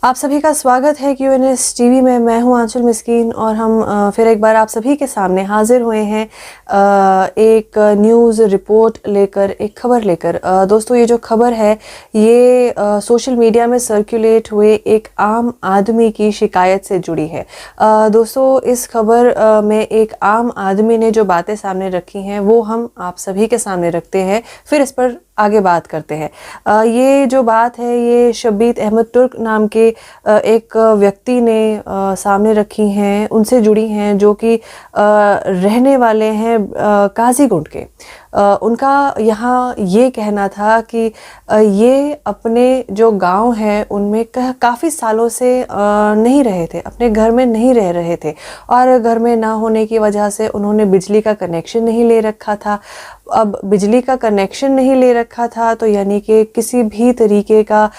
आप सभी का स्वागत है क्यूएनएस टीवी में। मैं हूं आंचल मिस्कीन और हम फिर एक बार आप सभी के सामने हाजिर हुए हैं एक न्यूज़ रिपोर्ट लेकर, एक खबर लेकर। दोस्तों, ये जो खबर है ये सोशल मीडिया में सर्कुलेट हुए एक आम आदमी की शिकायत से जुड़ी है। दोस्तों, इस खबर में एक आम आदमी ने जो बातें सामने रखी हैं वो हम आप सभी के सामने रखते हैं, फिर इस पर आगे बात करते हैं। ये जो बात है ये शब्बीर अहमद तुर्क नाम के एक व्यक्ति ने सामने रखी हैं, उनसे जुड़ी हैं, जो कि रहने वाले हैं काजीगुंड के। उनका यहाँ ये कहना था कि ये अपने जो गांव है उनमें काफ़ी सालों से नहीं रहे थे, अपने घर में नहीं रह रहे थे, और घर में ना होने की वजह से उन्होंने बिजली का कनेक्शन नहीं ले रखा था। अब बिजली का कनेक्शन नहीं ले रखा था तो यानी कि किसी भी तरीके का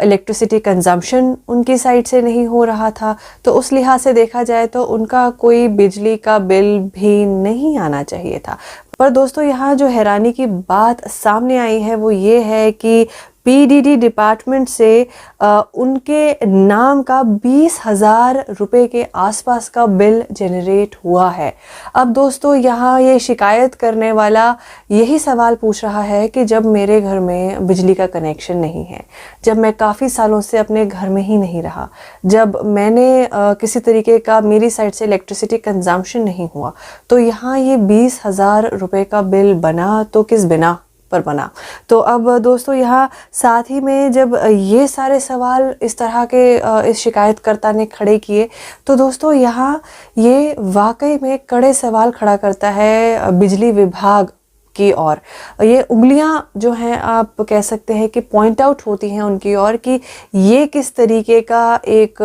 इलेक्ट्रिसिटी कंजम्पशन उनकी साइड से नहीं हो रहा था। तो उस लिहाज से देखा जाए तो उनका कोई बिजली का बिल भी नहीं आना चाहिए था। पर दोस्तों, यहाँ जो हैरानी की बात सामने आई है वो ये है कि पीडीडी डिपार्टमेंट से उनके नाम का 20,000 रुपये के आसपास का बिल जनरेट हुआ है। अब दोस्तों, यहाँ ये शिकायत करने वाला यही सवाल पूछ रहा है कि जब मेरे घर में बिजली का कनेक्शन नहीं है, जब मैं काफ़ी सालों से अपने घर में ही नहीं रहा, जब मैंने किसी तरीके का मेरी साइड से इलेक्ट्रिसिटी कंजम्पशन नहीं हुआ, तो यहाँ ये 20,000 रुपये का बिल बना तो किस बिना पर बना। तो अब दोस्तों, यहाँ साथ ही में जब ये सारे सवाल इस तरह के इस शिकायतकर्ता ने खड़े किए तो दोस्तों यहाँ ये वाकई में कड़े सवाल खड़ा करता है बिजली विभाग की ओर। ये उंगलियां जो हैं आप कह सकते हैं कि पॉइंट आउट होती हैं उनकी ओर कि ये किस तरीके का एक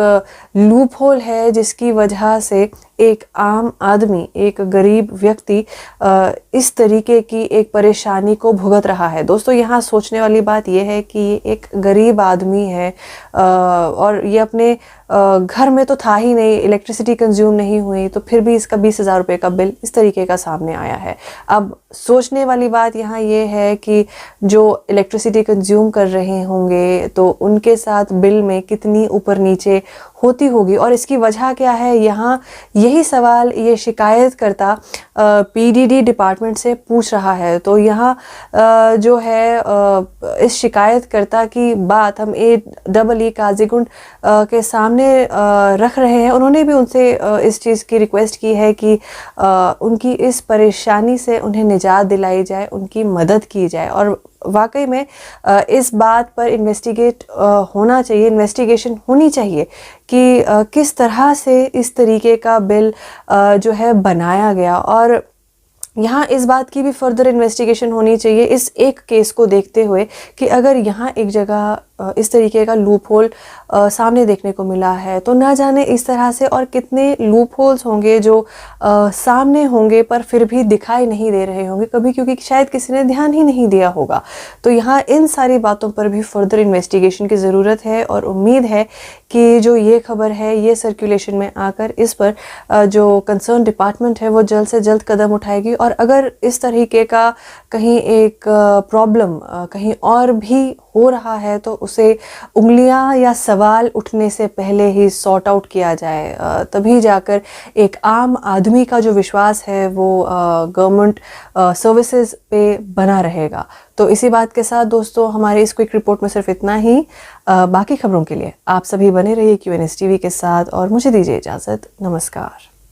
लूप होल है जिसकी वजह से एक आम आदमी, एक गरीब व्यक्ति इस तरीके की एक परेशानी को भुगत रहा है। दोस्तों, यहाँ सोचने वाली बात यह है कि ये एक गरीब आदमी है और ये अपने घर में तो था ही नहीं, इलेक्ट्रिसिटी कंज्यूम नहीं हुई, तो फिर भी इसका 20,000 रुपये का बिल इस तरीके का सामने आया है। अब सोचने वाली बात यहाँ ये है कि जो इलेक्ट्रिसिटी कंज्यूम कर रहे होंगे तो उनके साथ बिल में कितनी ऊपर नीचे होती होगी, और इसकी वजह क्या है। यहाँ यही सवाल ये शिकायतकर्ता पीडीडी डिपार्टमेंट से पूछ रहा है। तो यहाँ जो है इस शिकायतकर्ता की बात हम AEE काजीगुंड के सामने रख रहे हैं। उन्होंने भी उनसे इस चीज़ की रिक्वेस्ट की है कि उनकी इस परेशानी से उन्हें निजात दिलाई जाए, उनकी मदद की जाए, और वाकई में इस बात पर होना चाहिए, इन्वेस्टिगेशन होनी चाहिए कि किस तरह से इस तरीके का बिल जो है बनाया गया। और यहाँ इस बात की भी फर्दर इन्वेस्टिगेशन होनी चाहिए इस एक केस को देखते हुए कि अगर यहाँ एक जगह इस तरीके का लूप होल सामने देखने को मिला है तो ना जाने इस तरह से और कितने लूप होल्स होंगे जो सामने होंगे पर फिर भी दिखाई नहीं दे रहे होंगे कभी, क्योंकि शायद किसी ने ध्यान ही नहीं दिया होगा। तो यहाँ इन सारी बातों पर भी फर्दर इन्वेस्टिगेशन की ज़रूरत है, और उम्मीद है कि जो ये खबर है ये सर्कुलेशन में आकर इस पर जो कंसर्न डिपार्टमेंट है वो जल्द से जल्द कदम उठाएगी, और अगर इस तरीके का कहीं एक प्रॉब्लम कहीं और भी हो रहा है तो उसे उंगलियां या सवाल उठने से पहले ही सॉर्ट आउट किया जाए, तभी जाकर एक आम आदमी का जो विश्वास है वो गवर्नमेंट सर्विसेज पे बना रहेगा। तो इसी बात के साथ दोस्तों, हमारे इस क्विक रिपोर्ट में सिर्फ इतना ही। बाकी खबरों के लिए आप सभी बने रहिए क्यूएनएस टीवी के साथ, और मुझे दीजिए इजाज़त। नमस्कार।